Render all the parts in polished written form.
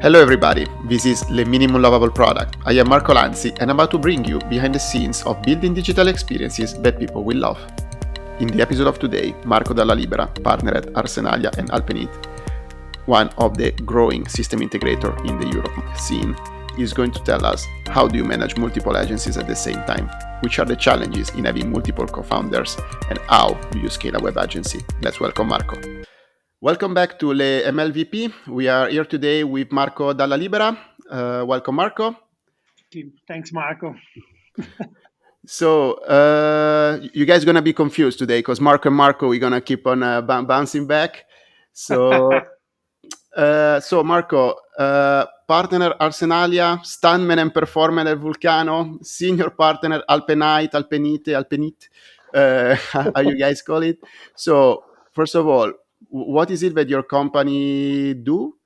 Hello everybody, this is Le Minimum Lovable Product. I am Marco Lanzi and I'm about to bring you behind the scenes of building digital experiences that people will love. In the episode of today, Marco Dalla Libera, partner at Arsenalia-Alpenite, one of the growing system integrator in the Europe scene, is going to tell us how do you manage multiple agencies at the same time, which are the challenges in having multiple co-founders, and how do you scale a web agency. Let's welcome Marco. Welcome back to Le MLVP. We are here today with Marco Dalla Libera. Welcome, Marco. Thanks, Marco. So you guys are going to be confused today because Marco and Marco, we're going to keep on bouncing back. So, Marco, partner Arsenalia, stuntman and performer at Vulcano, senior partner Alpenite, how you guys call it. So, first of all, what is it that your company do?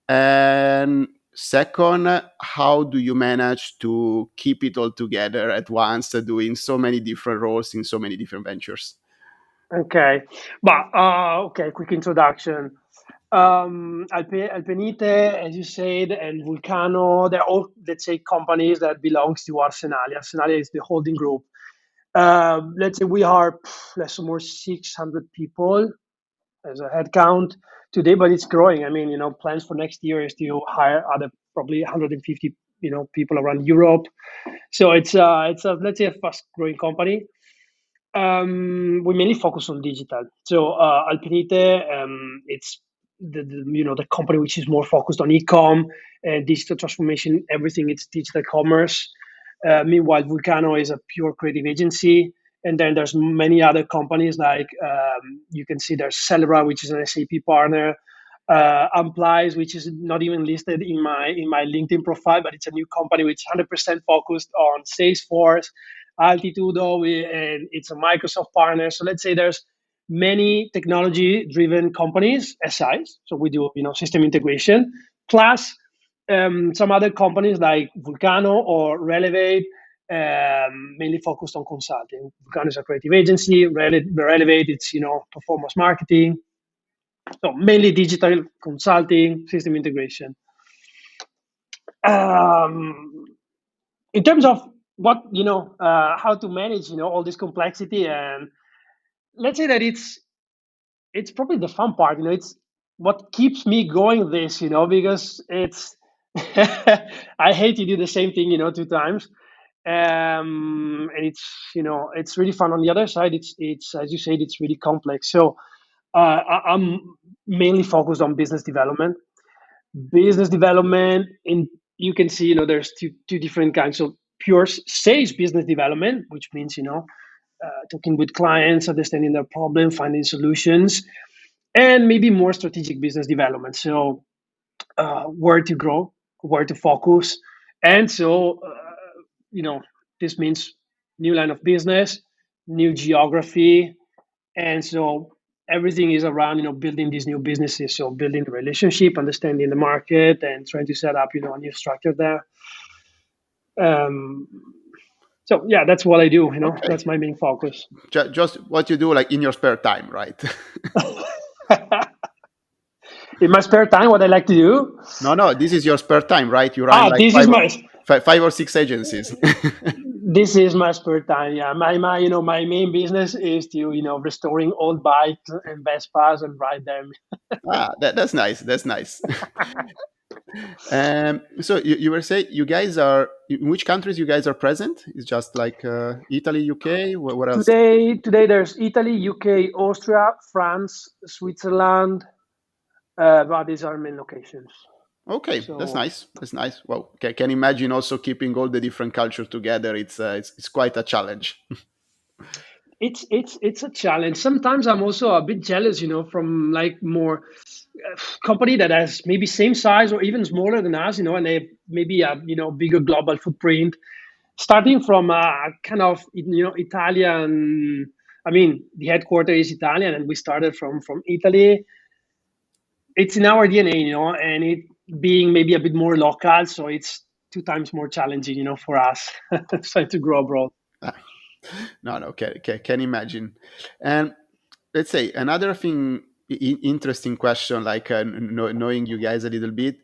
And second, how do you manage to keep it all together at once, doing so many different roles in so many different ventures? Okay, quick introduction. Alpenite, as you said, and Vulcano, they're all, let's say, companies that belongs to Arsenalia. Arsenalia is the holding group. Let's say we are less or more 600 people as a headcount today, but it's growing. I mean, plans for next year is to hire other probably 150, people around Europe. So it's a let's say a fast growing company. We mainly focus on digital. So Alpenite, it's the company which is more focused on e-com and digital transformation. Everything it's digital commerce. Meanwhile, Vulcano is a pure creative agency, and then there's many other companies like you can see there's Celebra, which is an SAP partner. Amplies, which is not even listed in my LinkedIn profile, but it's a new company which is 100% focused on Salesforce. Altitudo, and it's a Microsoft partner. So let's say there's many technology-driven companies, SIs. So we do, system integration, plus some other companies like Vulcano or Relevate, mainly focused on consulting. Vulcano is a creative agency. Relevate, it's performance marketing. So mainly digital consulting, system integration. Um, in terms of what how to manage all this complexity, and let's say that it's probably the fun part. It's what keeps me going this, because it's I hate to do the same thing, two times. And it's really fun. On the other side, it's as you said, it's really complex. So I'm mainly focused on business development. In you can see, there's two different kinds. So pure sales business development, which means talking with clients, understanding their problem, finding solutions, and maybe more strategic business development. So where to grow, where to focus, and so this means new line of business, new geography, and so everything is around building these new businesses. So building the relationship, understanding the market, and trying to set up a new structure there. um, so yeah, that's what I do. Okay. That's my main focus. Just what you do like in your spare time, right? In my spare time, what I like to do. No, this is your spare time, right? You run like This is my five or six agencies. this is my spare time. Yeah, my main business is to restoring old bikes and Vespas and ride them. That's nice. That's nice. So you were saying you guys are in which countries you guys are present? It's just like Italy, UK. What else? Today there's Italy, UK, Austria, France, Switzerland. But these are main locations. Okay, that's So nice. That's nice. Well, can imagine also keeping all the different cultures together. It's quite a challenge. it's a challenge. Sometimes I'm also a bit jealous, from like more company that has maybe same size or even smaller than us, and they have maybe a bigger global footprint. Starting from kind of Italian. I mean, the headquarters is Italian, and we started from Italy. It's in our DNA, and it being maybe a bit more local, so it's two times more challenging, for us trying to grow abroad. Ah, no, can imagine. And let's say another thing, interesting question, like knowing you guys a little bit.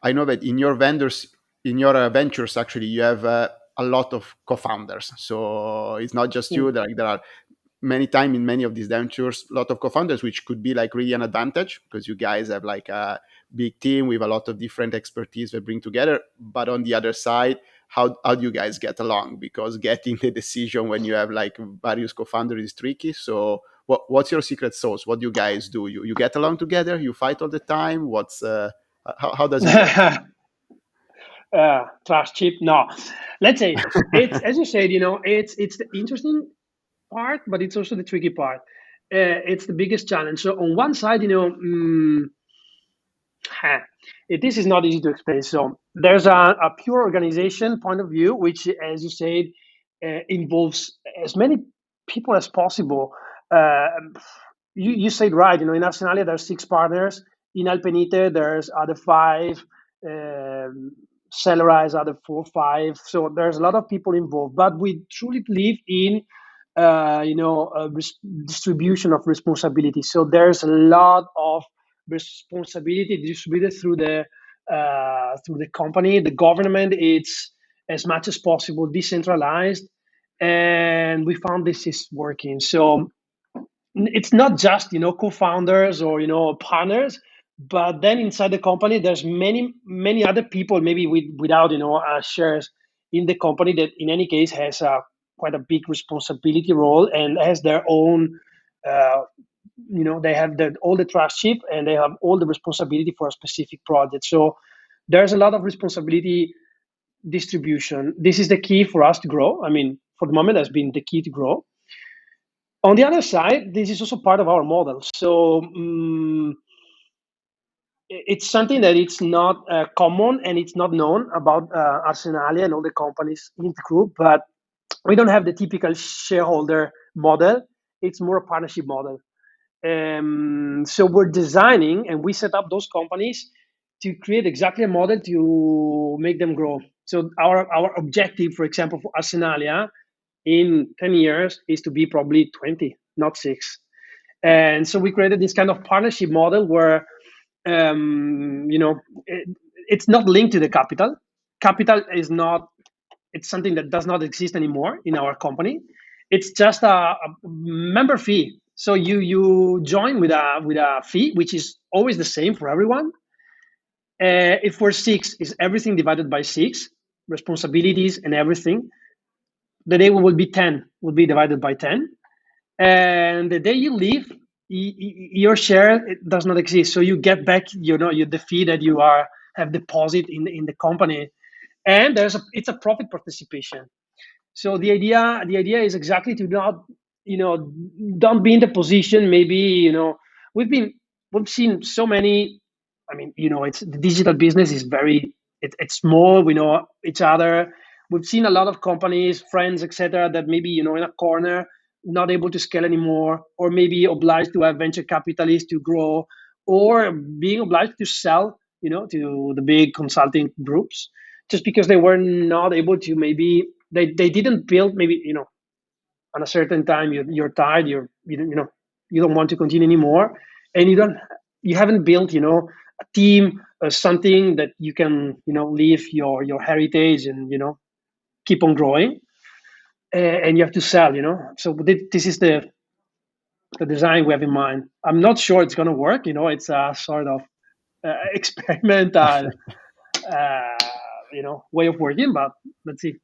I know that in your ventures, actually, you have a lot of co-founders. So it's not just you. Mm. There are many time in many of these ventures, a lot of co-founders, which could be like really an advantage because you guys have like a big team with a lot of different expertise that bring together. But on the other side, how do you guys get along? Because getting the decision when you have like various co-founders is tricky. So what's your secret sauce? What do you guys do? You get along together? You fight all the time? What's how does it work? Trash chip. No, let's say it's, as you said, it's the interesting part, but it's also the tricky part. It's the biggest challenge. So on one side, huh, this is not easy to explain. So there's a pure organization point of view, which, as you said, involves as many people as possible. Uh, you said right. In Arsenalia, there's 6 partners. In Alpenite, there's other 5. Um, Cellarize other 4, 5. So there's a lot of people involved. But we truly believe in distribution of responsibility. So there's a lot of responsibility distributed through the company, the government. It's as much as possible decentralized, and we found this is working. So it's not just co-founders or partners, but then inside the company there's many other people, maybe without shares in the company, that in any case has a quite a big responsibility role and has their own uh, they have all the trustship and they have all the responsibility for a specific project. So there's a lot of responsibility distribution. This is the key for us to grow. I mean, for the moment, has been the key to grow. On the other side, this is also part of our model. So it's something that it's not common and it's not known about Arsenalia and all the companies in the group, but we don't have the typical shareholder model. It's more a partnership model. So we're designing and we set up those companies to create exactly a model to make them grow. So our objective, for example, for Arsenalia in 10 years is to be probably 20, not 6. And so we created this kind of partnership model where, it's not linked to the capital. Capital is not, it's something that does not exist anymore in our company. It's just a member fee. So you join with a fee, which is always the same for everyone. If we're 6, is everything divided by 6, responsibilities and everything. The day will be 10 will be divided by 10, and the day you leave, your share it does not exist. So you get back, the fee that you have deposit in the company, and it's a profit participation. So the idea is exactly to not, don't be in the position. Maybe we've been we've seen so many. I mean, it's the digital business is it's small. We know each other. We've seen a lot of companies, friends, etc., that maybe in a corner, not able to scale anymore, or maybe obliged to have venture capitalists to grow, or being obliged to sell, to the big consulting groups, just because they were not able to, maybe they didn't build, maybe on a certain time you're tired, you don't want to continue anymore, and you haven't built a team or something that you can leave your heritage and keep on growing, and you have to sell. So this is the design we have in mind. I'm not sure it's going to work. It's a sort of experimental way of working, but let's see.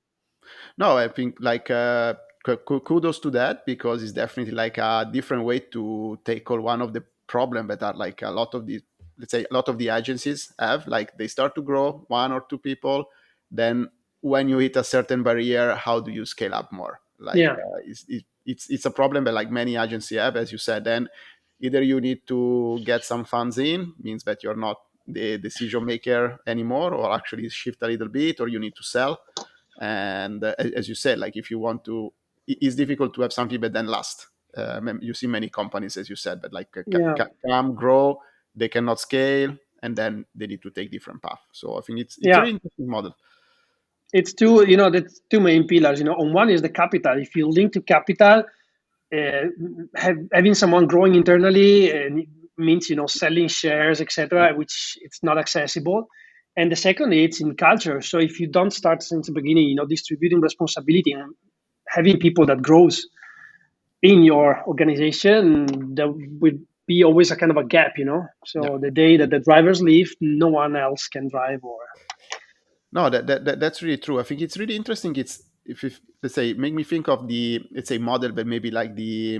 No, I think like kudos to that because it's definitely like a different way to tackle one of the problem that are like a lot of the, let's say, a lot of the agencies have. Like they start to grow 1 or 2 people, then when you hit a certain barrier, how do you scale up more? Like Yeah. it's a problem that like many agencies have, as you said. Then either you need to get some funds in, means that you're not the decision maker anymore, or actually shift a little bit, or you need to sell. And as you said, like if you want to, it's difficult to have something that then last. You see many companies, as you said, that like Yeah. come grow, they cannot scale, and then they need to take different path. So I think it's a Yeah. really interesting model. It's that's two main pillars. On one is the capital. If you link to capital, uh, having someone growing internally means selling shares, etc., which it's not accessible. And the second, it's in culture. So if you don't start since the beginning, distributing responsibility and having people that grows in your organization, there would be always a kind of a gap. Yeah. So the day that the drivers leave, no one else can drive. Or No, that's really true. I think it's really interesting. It's if let's say make me think of the, let's say, model, but maybe like the,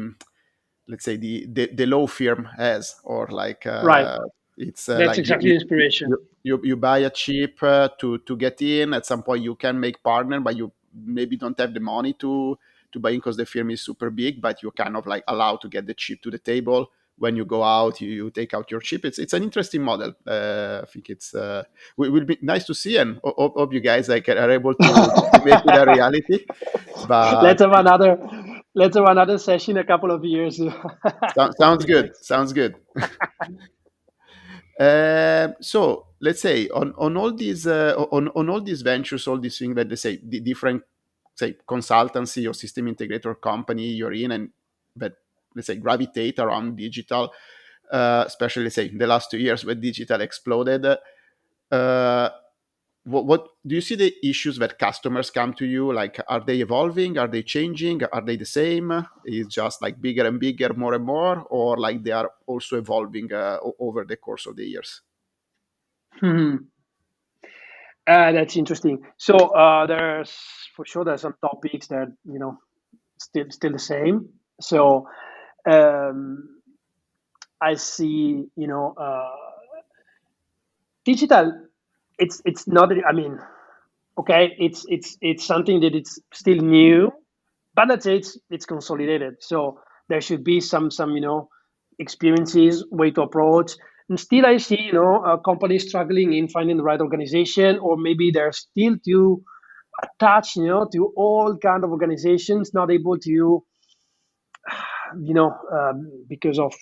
let's say the law firm has, or like right, it's that's like exactly the inspiration. you buy a chip to get in. At some point you can make partner, but you maybe don't have the money to buy in because the firm is super big, but you're kind of like allowed to get the chip to the table. When you go out, you take out your chip. It's an interesting model. I think it's will be nice to see, and hope you guys like are able to make it a reality. But let's have another let's have another session in a couple of years. What sounds be good. next? Sounds good. So let's say on all these on all these ventures, all these things that they say the different, say, consultancy or system integrator company you're in, and that, let's say, gravitate around digital, especially, let's say, in the last 2 years when digital exploded. Uh, what do you see the issues that customers come to you? Like, are they evolving? Are they changing? Are they the same? Is just like bigger and bigger, more and more, or like they are also evolving over the course of the years? Hmm. That's interesting. So there's for sure there's some topics that still the same. So um, I see digital. It's not. I mean, okay, it's something that it's still new, but let's say it's consolidated. So there should be some experiences, way to approach. And still, I see companies struggling in finding the right organization, or maybe they're still too attached, to all kind of organizations, not able to, because of.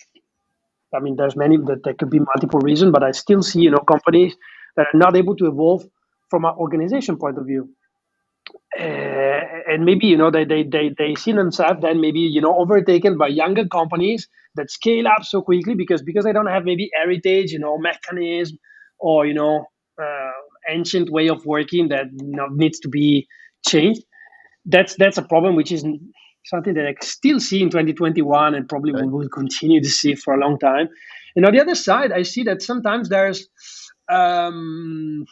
I mean, there's many that there could be multiple reasons, but I still see companies that are not able to evolve from an organization point of view. And maybe they see themselves then maybe overtaken by younger companies that scale up so quickly because they don't have maybe heritage, mechanism, or uh, ancient way of working that needs to be changed. That's a problem which is something that I still see in 2021, and probably we Okay. will continue to see for a long time. And on the other side, I see that sometimes there's um,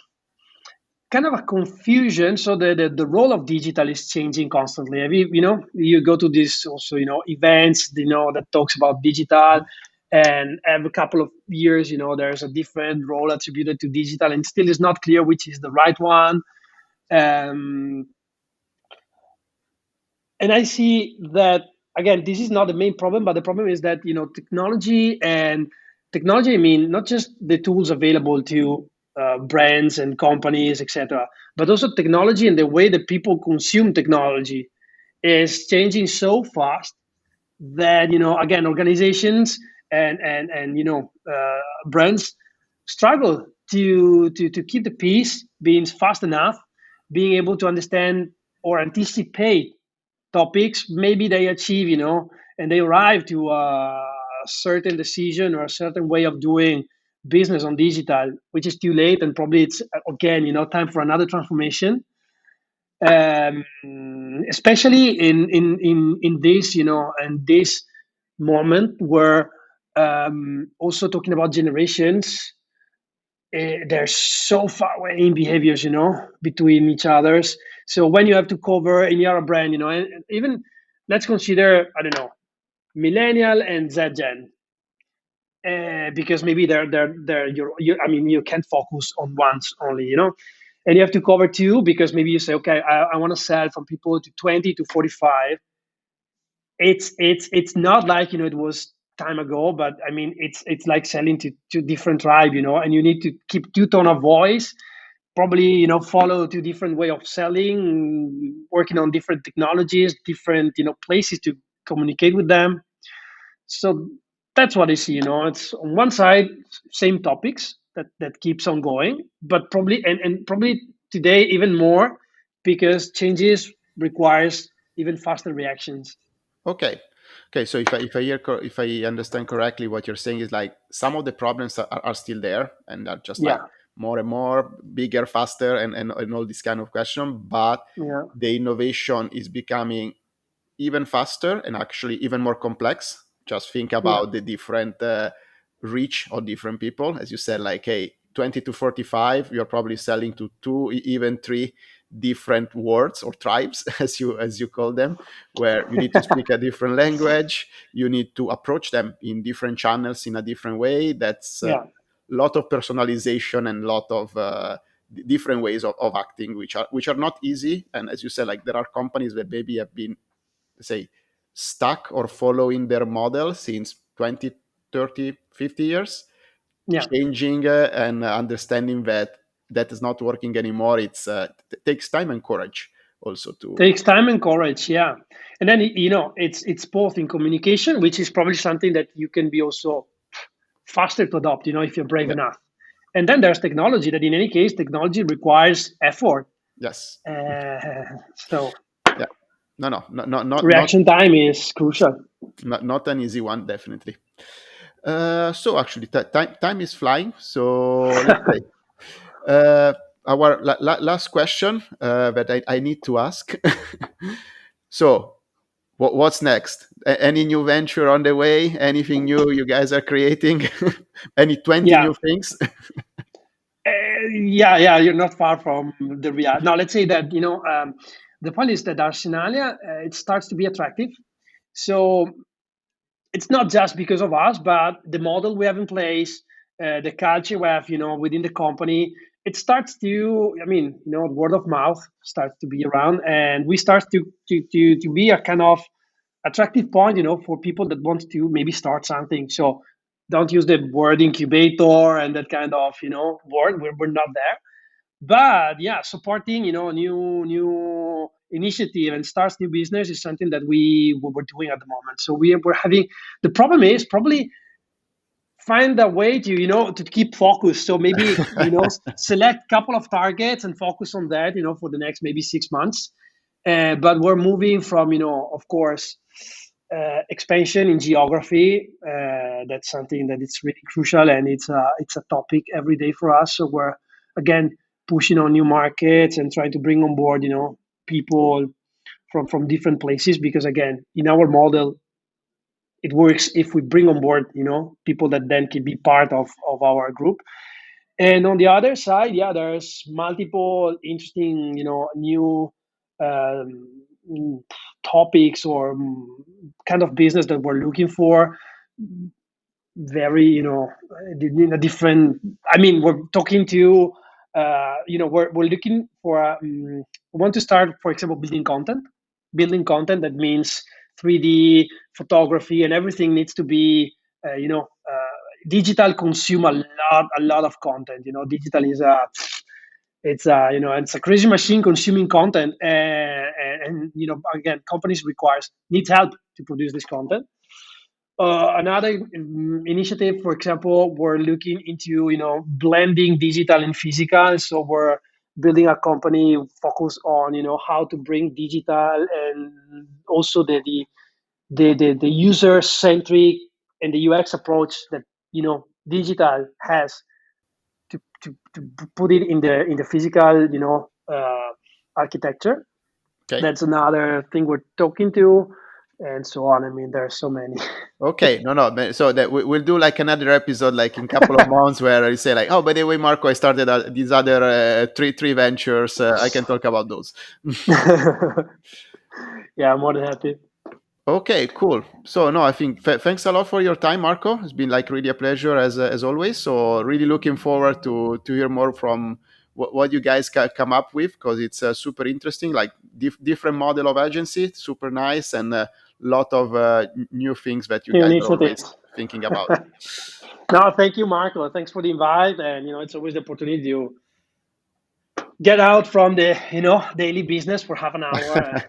kind of a confusion. So the role of digital is changing constantly. You go to this also events that talks about digital, and every couple of years there's a different role attributed to digital, and still is not clear which is the right one. um, and I see that, again, this is not the main problem, but the problem is that technology, I mean, not just the tools available to brands and companies, etc., but also technology and the way that people consume technology is changing so fast that again, organizations and brands struggle to keep the pace, being fast enough, being able to understand or anticipate topics. Maybe they achieve, and they arrive to a certain decision or a certain way of doing business on digital, which is too late, and probably it's again, time for another transformation. um, Especially in this in this moment where also talking about generations, they're so far away in behaviors between each others. So when you have to cover and you're a brand, and even let's consider, I don't know, millennial and Z gen, because maybe they're I mean, you can't focus on once only, and you have to cover two, because maybe you say, okay, I want to sell from people to 20 to 45. It's not like it was time ago, but I mean, it's like selling to different tribe, and you need to keep two tone of voice, probably follow two different way of selling, working on different technologies, different places to communicate with them. So that's what I see. It's on one side, same topics that keeps on going, but probably and probably today even more, because changes requires even faster reactions. Okay. Okay. So if I understand correctly, what you're saying is like some of the problems are still there and are just like Yeah. more and more, bigger, faster, and all this kind of question. But Yeah. the innovation is becoming even faster and actually even more complex. Just think Yeah. about the different reach of different people. As you said, like, hey, 20 to 45, you're probably selling to two, even three different words or tribes, as you call them, where you need to speak a different language. You need to approach them in different channels in a different way. That's a Yeah. lot of personalization and a lot of different ways of acting, which are not easy. And as you said, like, there are companies that maybe have been, say, stuck or following their model since 20, 30, 50 years. Yeah. Changing and understanding that that is not working anymore, takes time and courage also to. Takes time and courage. Yeah. And then, it's both in communication, which is probably something that you can be also faster to adopt, if you're brave Yeah. enough. And then there's technology that, in any case, technology requires effort. Yes. So Yeah. No, not reaction time is crucial. not an easy one, definitely. So actually, time is flying. So let's say, uh, our last question that I need to ask. So, what's next? Any new venture on the way? Anything new you guys are creating? Any 20 Yeah. new things? Yeah, you're not far from the reality. Now, let's say that, the point is that Arsenalia, it starts to be attractive. So it's not just because of us, but the model we have in place, the culture we have, within the company. It starts to, word of mouth starts to be around, and we start to be a kind of attractive point, for people that want to maybe start something. So don't use the word incubator and that kind of, word. We're not there, but yeah, supporting, new initiative and starts new business is something that we're doing at the moment. So we're having, the problem is probably find a way to, to keep focus. So maybe, select a couple of targets and focus on that, for the next maybe 6 months. But we're moving from, of course, expansion in geography. That's something that it's really crucial, and it's a topic every day for us. So we're again pushing on new markets and trying to bring on board, people from different places, because again, in our model, it works if we bring on board, people that then can be part of our group. And on the other side, yeah, there's multiple interesting, new topics or kind of business that we're looking for. Very, in a different. I mean, we're talking to, we're looking for. We want to start, for example, building content. Building content, that means 3D photography, and everything needs to be, digital. Consume a lot of content. Digital is a, it's a crazy machine consuming content, and again, companies needs help to produce this content. Another initiative, for example, we're looking into, blending digital and physical. So we're building a company focused on, how to bring digital and also the user centric and the UX approach that, digital has to put it in the physical, architecture. Okay. That's another thing we're talking to, and so on. I mean, there are so many. Okay. No. So that we'll do like another episode, like in a couple of months, where I say like, oh, by the way, Marco, I started these other three ventures. I can talk about those. Yeah, I'm more than happy. Okay, cool. So no, I think thanks a lot for your time, Marco. It's been like really a pleasure as always. So really looking forward to hear more from what you guys come up with, because it's super interesting. Like different model of agency, super nice, and a lot of new things that you New guys are always initiatives. thinking about. No, thank you, Marco. Thanks for the invite, and it's always the opportunity to get out from the daily business for half an hour,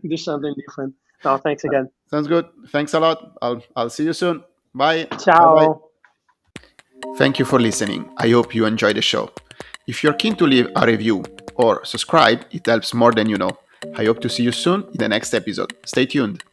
do something different. No, thanks again. Sounds good. Thanks a lot. I'll see you soon. Bye. Bye bye. Ciao. Thank you for listening. I hope you enjoyed the show. If you're keen to leave a review or subscribe, it helps more than you know. I hope to see you soon in the next episode. Stay tuned.